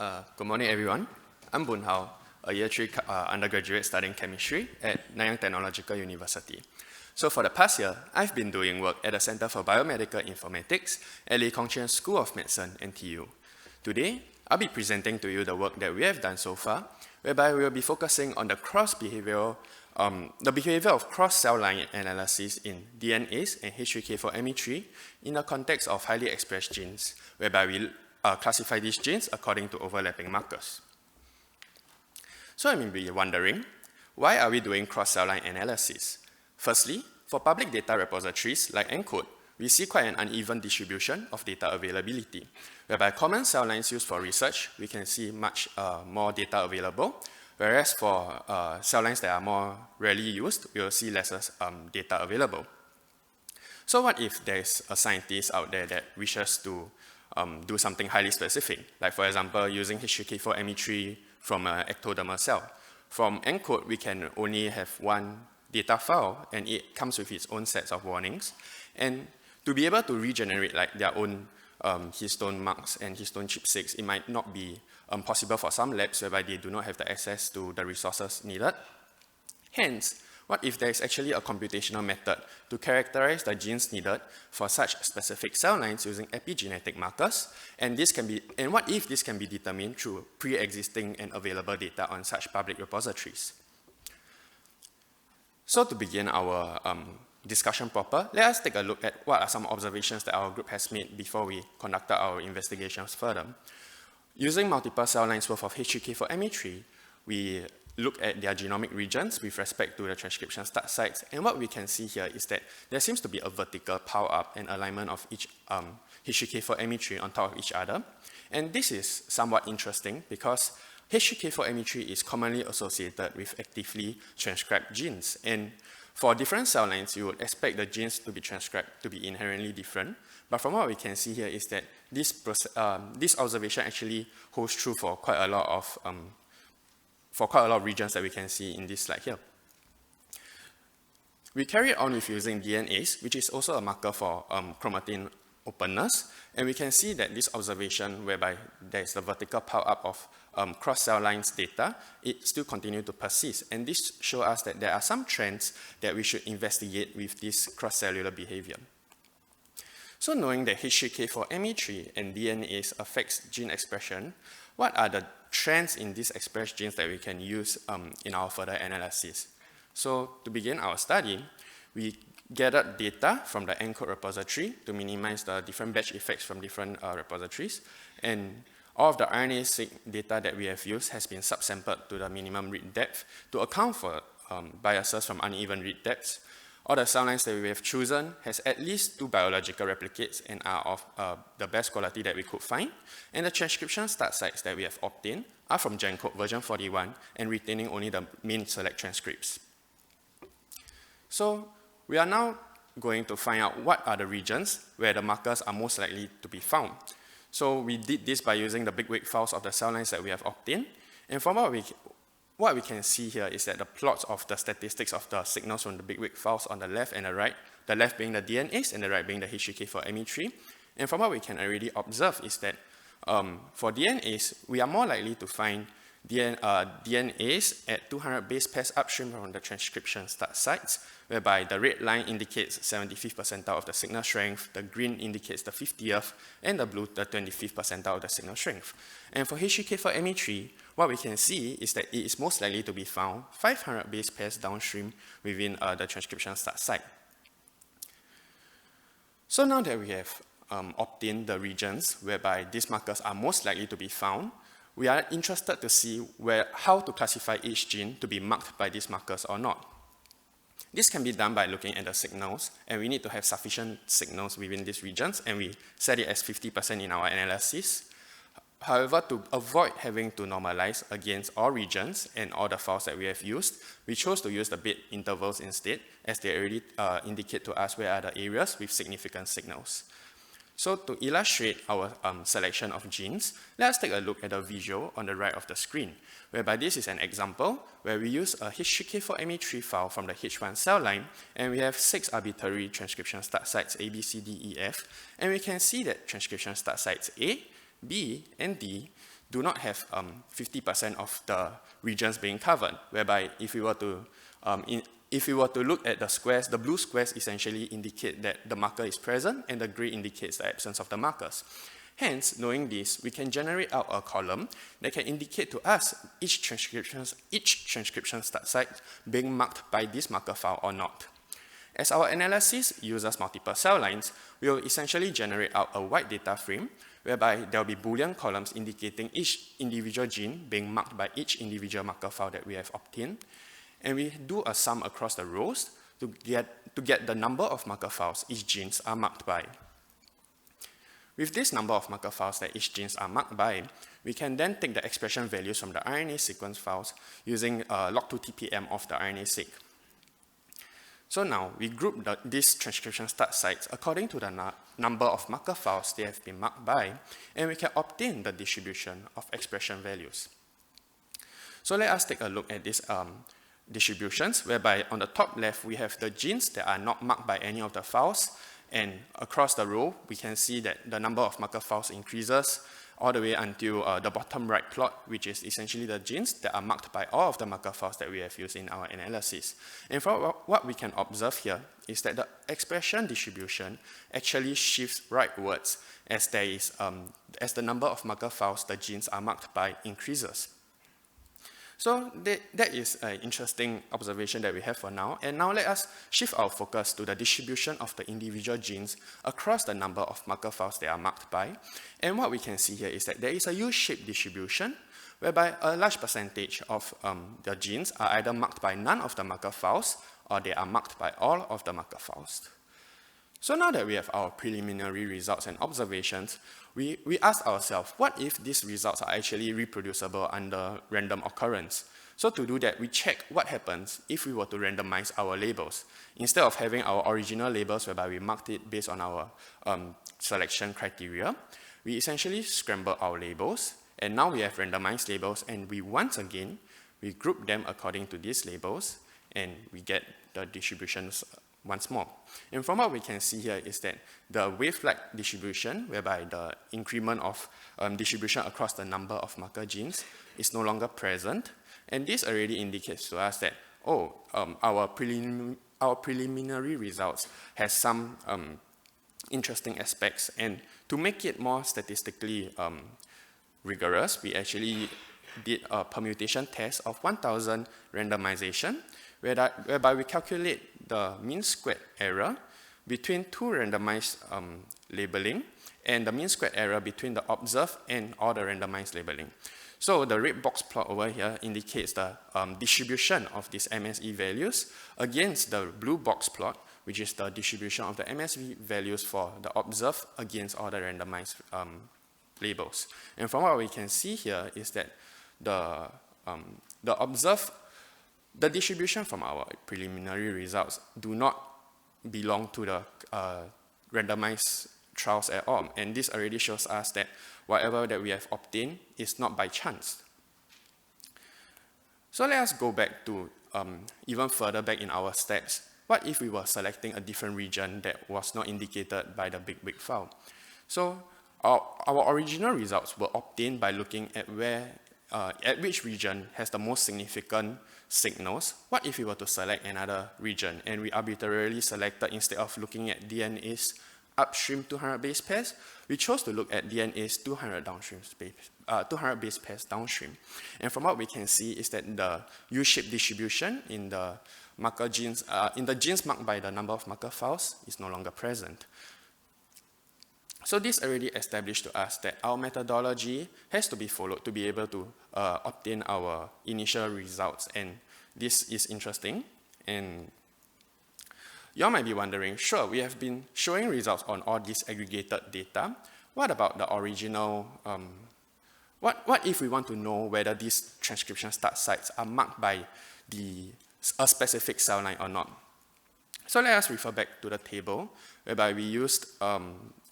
Good morning, everyone. I'm Boon How, a Year 3 undergraduate studying chemistry at Nanyang Technological University. So for the past year, I've been doing work at the Center for Biomedical Informatics at Lee Kong Chian School of Medicine, NTU. Today, I'll be presenting to you the work that we have done so far, whereby we will be focusing on the behavior of cross-cell line analysis in DNAse and H3K4ME3 in the context of highly expressed genes, whereby we classify these genes according to overlapping markers. So you may be wondering, why are we doing cross-cell line analysis? Firstly, for public data repositories like ENCODE, we see quite an uneven distribution of data availability, whereby common cell lines used for research, we can see much more data available, whereas for cell lines that are more rarely used, we will see lesser data available. So what if there's a scientist out there that wishes to do something highly specific, like for example, using H3K4ME3 from an ectodermal cell? From ENCODE, we can only have one data file, and it comes with its own sets of warnings. And to be able to regenerate like their own histone marks and histone chipsticks, it might not be possible for some labs whereby they do not have the access to the resources needed. Hence, what if there is actually a computational method to characterize the genes needed for such specific cell lines using epigenetic markers? And what if this can be determined through pre-existing and available data on such public repositories? So to begin our discussion proper, let us take a look at what are some observations that our group has made before we conducted our investigations further. Using multiple cell lines worth of H3K4ME3, we look at their genomic regions with respect to the transcription start sites, and what we can see here is that there seems to be a vertical pile-up and alignment of each H3K4ME3 on top of each other. And this is somewhat interesting because H3K4ME3 is commonly associated with actively transcribed genes, and for different cell lines, you would expect the genes to be transcribed to be inherently different. But from what we can see here is that this observation actually holds true for quite a lot of regions that we can see in this slide here. We carried on with using DNAse, which is also a marker for chromatin openness, and we can see that this observation whereby there is the vertical pile-up of cross-cell lines data, it still continues to persist, and this shows us that there are some trends that we should investigate with this cross-cellular behavior. So knowing that H3K4ME3 and DNAse affects gene expression, what are the trends in these expressed genes that we can use in our further analysis? So to begin our study, we gathered data from the ENCODE repository to minimize the different batch effects from different repositories, and all of the RNA-seq data that we have used has been subsampled to the minimum read depth to account for biases from uneven read depths. All the cell lines that we have chosen has at least 2 biological replicates and are of the best quality that we could find. And the transcription start sites that we have obtained are from GenCode version 41 and retaining only the main select transcripts. So we are now going to find out what are the regions where the markers are most likely to be found. So we did this by using the bigwig files of the cell lines that we have obtained. And from what we can see here is that the plots of the statistics of the signals from the bigwig files on the left and the right, the left being the DNAse and the right being the H3K4ME3. And from what we can already observe is that for DNAse, we are more likely to find DNAse at 200 base pairs upstream from the transcription start sites, whereby the red line indicates 75th percentile of the signal strength, the green indicates the 50th, and the blue the 25th percentile of the signal strength. And for H3K4ME3, what we can see is that it is most likely to be found 500 base pairs downstream within the transcription start site. So now that we have obtained the regions whereby these markers are most likely to be found, we are interested to see how to classify each gene to be marked by these markers or not. This can be done by looking at the signals, and we need to have sufficient signals within these regions, and we set it as 50% in our analysis. However, to avoid having to normalize against all regions and all the files that we have used, we chose to use the bit intervals instead, as they already indicate to us where are the areas with significant signals. So to illustrate our selection of genes, let us take a look at the visual on the right of the screen, whereby this is an example where we use a H3K4ME3 file from the H1 cell line, and we have 6 arbitrary transcription start sites A, B, C, D, E, F, and we can see that transcription start sites A, B, and D do not have 50% of the regions being covered, whereby if we were to look at the squares, the blue squares essentially indicate that the marker is present and the gray indicates the absence of the markers. Hence, knowing this, we can generate out a column that can indicate to us each transcription start site being marked by this marker file or not. As our analysis uses multiple cell lines, we will essentially generate out a wide data frame whereby there will be Boolean columns indicating each individual gene being marked by each individual marker file that we have obtained. And we do a sum across the rows to get the number of marker files each genes are marked by. With this number of marker files that each genes are marked by, we can then take the expression values from the RNA sequence files using log2 of the RNA-seq. So now, we group these transcription start sites according to the number of marker files they have been marked by, and we can obtain the distribution of expression values. So let us take a look at these distributions, whereby on the top left, we have the genes that are not marked by any of the files, and across the row, we can see that the number of marker files increases all the way until the bottom right plot, which is essentially the genes that are marked by all of the marker files that we have used in our analysis. And from what we can observe here is that the expression distribution actually shifts rightwards as the number of marker files the genes are marked by increases. So that is an interesting observation that we have for now. And now let us shift our focus to the distribution of the individual genes across the number of marker files they are marked by. And what we can see here is that there is a U-shaped distribution whereby a large percentage of the genes are either marked by none of the marker files or they are marked by all of the marker files. So now that we have our preliminary results and observations, we ask ourselves, what if these results are actually reproducible under random occurrence? So to do that, we check what happens if we were to randomize our labels. Instead of having our original labels whereby we marked it based on our selection criteria, we essentially scramble our labels, and now we have randomized labels, and we group them according to these labels, and we get the distributions once more. And from what we can see here is that the wave-like distribution, whereby the increment of distribution across the number of marker genes is no longer present. And this already indicates to us that, our preliminary results has some interesting aspects. And to make it more statistically rigorous, we actually did a permutation test of 1,000 randomization, whereby we calculate the mean squared error between two randomized labeling and the mean squared error between the observed and all the randomized labeling. So the red box plot over here indicates the distribution of these MSE values against the blue box plot, which is the distribution of the MSE values for the observed against all the randomized labels. And from what we can see here is that the distribution from our preliminary results do not belong to the randomized trials at all. And this already shows us that whatever that we have obtained is not by chance. So let us go back to even further back in our steps. What if we were selecting a different region that was not indicated by the big file? So our original results were obtained by looking at which region has the most significant signals. What if we were to select another region and we arbitrarily selected, instead of looking at DNAse upstream 200 base pairs, we chose to look at DNAse 200 base pairs downstream. And from what we can see is that the U-shaped distribution in the marker genes, in the genes marked by the number of marker files is no longer present. So this already established to us that our methodology has to be followed to be able to obtain our initial results, and this is interesting. And you all might be wondering, sure, we have been showing results on all this aggregated data. What about the original, what if we want to know whether these transcription start sites are marked by a specific cell line or not? So let us refer back to the table whereby we used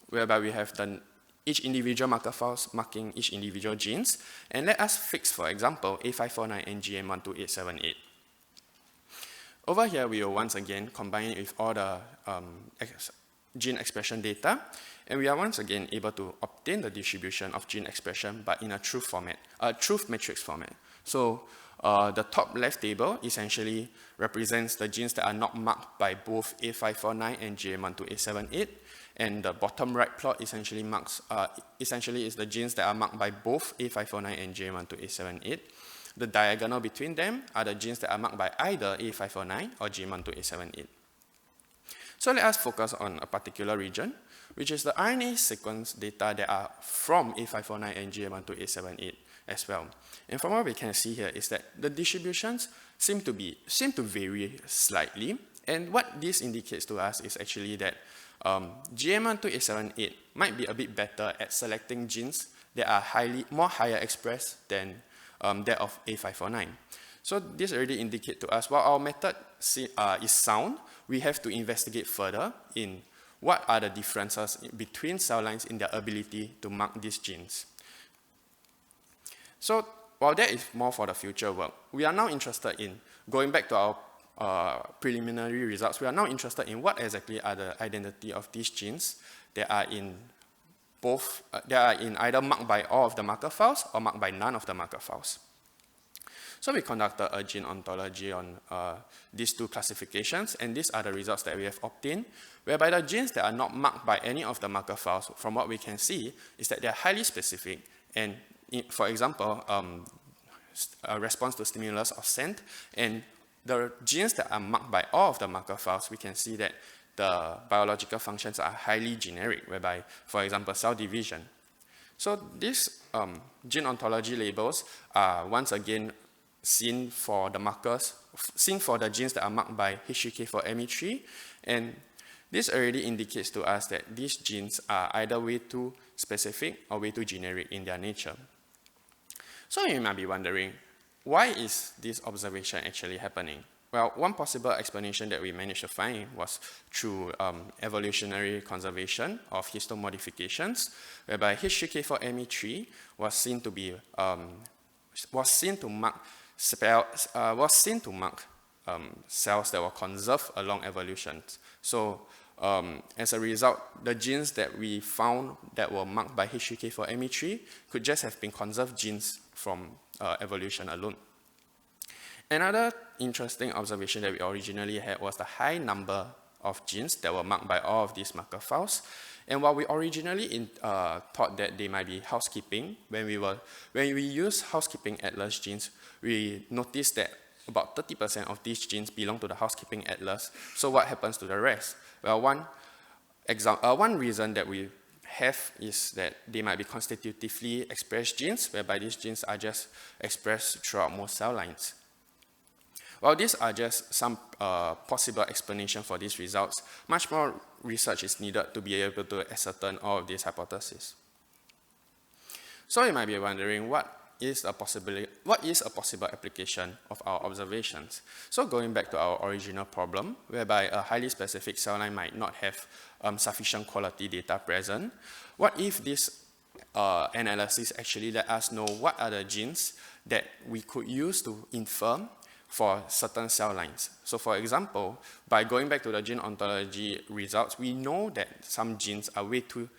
whereby we have done each individual marker files marking each individual genes, and let us fix, for example, A549 and GM12878. Over here, we will once again combine it with all the gene expression data, and we are once again able to obtain the distribution of gene expression, but in a truth matrix format. So the top left table essentially represents the genes that are not marked by both A549 and GM12A78, and the bottom right plot essentially is the genes that are marked by both A549 and GM12A78. The diagonal between them are the genes that are marked by either A549 or GM12A78. So let us focus on a particular region, which is the RNA sequence data that are from A549 and GM12A78 as well. And from what we can see here is that the distributions seem to vary slightly. And what this indicates to us is actually that GM12A78 might be a bit better at selecting genes that are higher expressed than that of A549. So this already indicates to us while our method is sound, we have to investigate further in what are the differences between cell lines in their ability to mark these genes. So while that is more for the future work, we are now interested in going back to our preliminary results. We are now interested in what exactly are the identity of these genes that are in either marked by all of the marker files or marked by none of the marker files. So we conducted a gene ontology on these two classifications, and these are the results that we have obtained, whereby the genes that are not marked by any of the marker files, from what we can see, is that they are highly specific, and for example, a response to stimulus or scent, and the genes that are marked by all of the marker files, we can see that the biological functions are highly generic, whereby, for example, cell division. So these gene ontology labels are once again seen for the genes that are marked by H3K4ME3, and this already indicates to us that these genes are either way too specific or way too generic in their nature. So you might be wondering, why is this observation actually happening? Well, one possible explanation that we managed to find was through evolutionary conservation of histomodifications, whereby H3K4ME3 was seen to mark cells that were conserved along evolution. So as a result, the genes that we found that were marked by H3K4ME3 could just have been conserved genes from evolution alone. Another interesting observation that we originally had was the high number of genes that were marked by all of these marker files. And while we originally thought that they might be housekeeping, when we used housekeeping atlas genes, we noticed that about 30% of these genes belong to the housekeeping atlas. So what happens to the rest? Well, one reason that we have is that they might be constitutively expressed genes, whereby these genes are just expressed throughout most cell lines. While these are just some possible explanation for these results, much more research is needed to be able to ascertain all of these hypotheses. So you might be wondering, what is a possible application of our observations? So going back to our original problem, whereby a highly specific cell line might not have sufficient quality data present, what if this analysis actually let us know what are the genes that we could use to infer for certain cell lines? So for example, by going back to the gene ontology results, we know that some genes are way too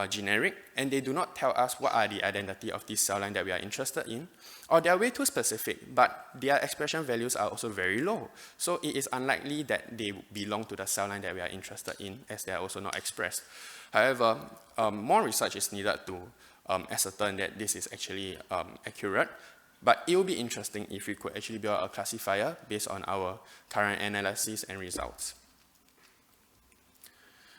generic, and they do not tell us what are the identity of this cell line that we are interested in, or they are way too specific, but their expression values are also very low. So it is unlikely that they belong to the cell line that we are interested in, as they are also not expressed. However, more research is needed to ascertain that this is actually accurate. But it will be interesting if we could actually build a classifier based on our current analysis and results.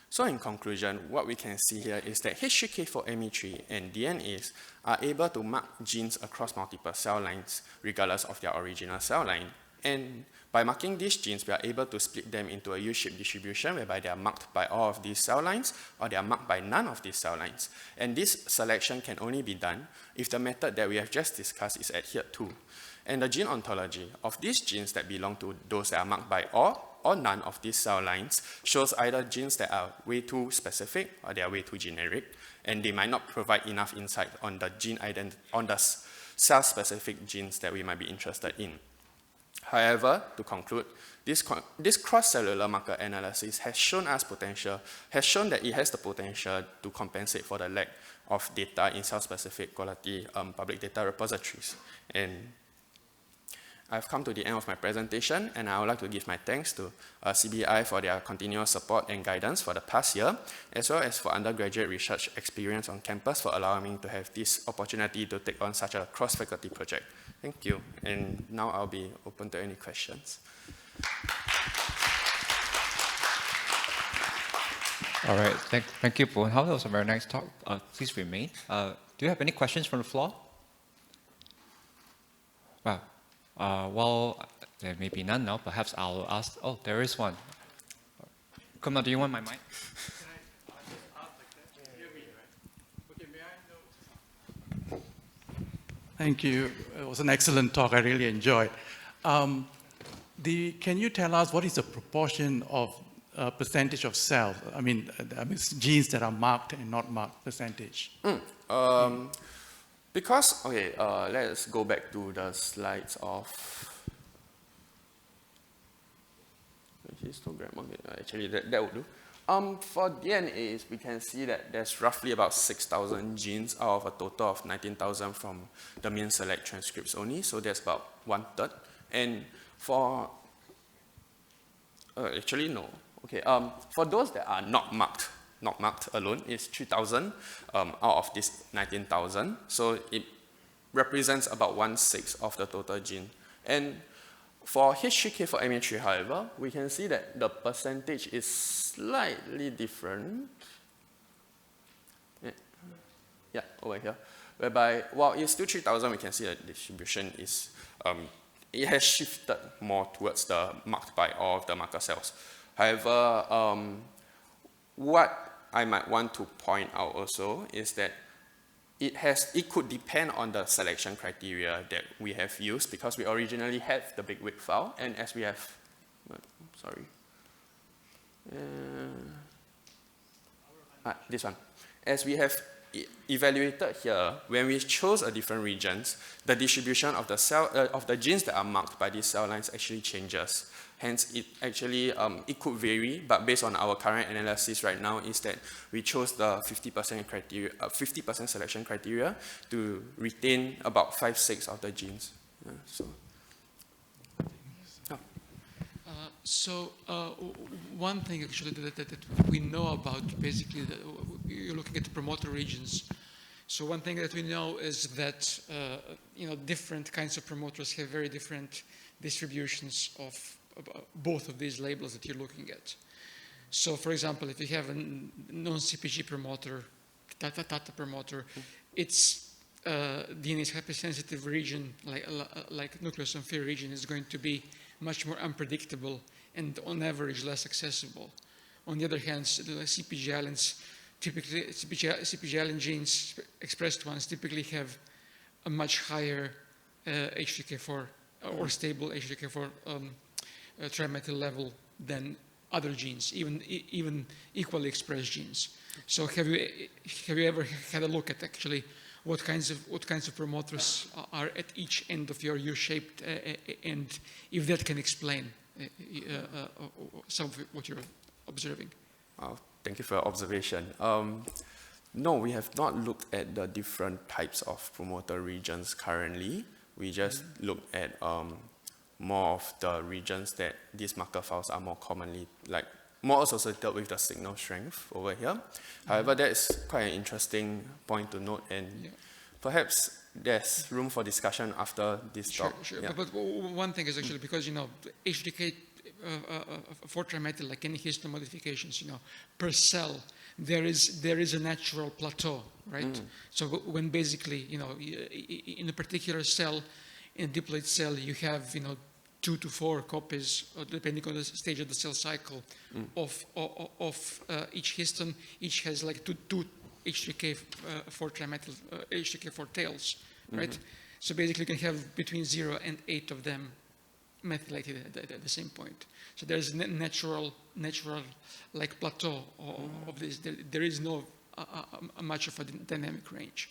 So in conclusion, what we can see here is that H3K4ME3 and DNAse are able to mark genes across multiple cell lines, regardless of their original cell line. And by marking these genes, we are able to split them into a U-shaped distribution, whereby they are marked by all of these cell lines, or they are marked by none of these cell lines. And this selection can only be done if the method that we have just discussed is adhered to. And the gene ontology of these genes that belong to those that are marked by all or none of these cell lines shows either genes that are way too specific or they are way too generic, and they might not provide enough insight on the cell-specific genes that we might be interested in. However, to conclude, this cross-cellular marker analysis has shown that it has the potential to compensate for the lack of data in cell-specific quality public data repositories. And I've come to the end of my presentation, and I would like to give my thanks to CBI for their continuous support and guidance for the past year, as well as for undergraduate research experience on campus for allowing me to have this opportunity to take on such a cross-faculty project. Thank you. And now I'll be open to any questions. All right. Thank you, Boon How. That was a very nice talk. Please remain. Do you have any questions from the floor? Wow. Well, there may be none now. Perhaps I'll ask. Oh, there is one. Come on, do you want my mic? Thank you. It was an excellent talk. I really enjoyed. Can you tell us what is the proportion of percentage of cells? I mean, genes that are marked and not marked percentage. Because, okay, let's go back to the slides of histogram. Okay, actually, that would do. For DNAse, we can see that there's roughly about 6,000 genes out of a total of 19,000 from the mean select transcripts only, so that's about 1/3. And for, actually no, okay, for those that are not marked alone, is 3,000 out of this 19,000, so it represents about 1/6 of the total gene. And for H3K4ME3, however, we can see that the percentage is slightly different. Yeah, over here. Whereby, while it's still 3,000, we can see that the distribution is, it has shifted more towards the marked by all of the marker cells. However, what I might want to point out also is that it could depend on the selection criteria that we have used, because we originally had the big wig file, and as we have, sorry, this one, as we have evaluated here, when we chose a different regions, the distribution of the of the genes that are marked by these cell lines actually changes. Hence, it actually, it could vary, but based on our current analysis right now is that we chose the 50% criteria, 50% selection criteria to retain about 5/6 of the genes. One thing actually that we know about, basically, you're looking at the promoter regions. So one thing that we know is that different kinds of promoters have very different distributions of both of these labels that you're looking at. So, for example, if you have a non-CpG promoter, Tata promoter, its DNAse hypersensitive region, like nucleosome region, is going to be much more unpredictable and, on average, less accessible. On the other hand, the CpG islands, typically CpG island genes, expressed ones, typically have a much higher H3K4 or stable H3K4 trimethyl level than other genes, even equally expressed genes. So have you ever had a look at actually what kinds of promoters are at each end of your U-shaped, and if that can explain some of what you're observing? Thank you for your observation. No, we have not looked at the different types of promoter regions currently. We just looked at more of the regions that these marker files are more commonly, more associated with the signal strength over here. However, that is quite an interesting point to note, and perhaps there's room for discussion after this talk. Sure. Yeah. But one thing is actually, because H3K 4-trimethyl, like any histone modifications, per cell, there is a natural plateau, right? So when basically, in a particular cell, in a diploid cell, you have, 2 to 4 copies, depending on the stage of the cell cycle, of each histone. Each has like two H3K 4-trimethyl, H3K4 tails, right? So basically, you can have between 0 and 8 of them methylated at the same point. So there's a natural like plateau of this. There is no much of a dynamic range,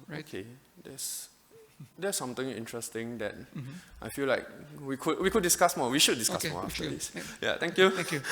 right? Okay, that's there's something interesting that I feel like we could discuss more. We should discuss Okay, more we after should. this. Yeah. Yeah, thank you. Thank you.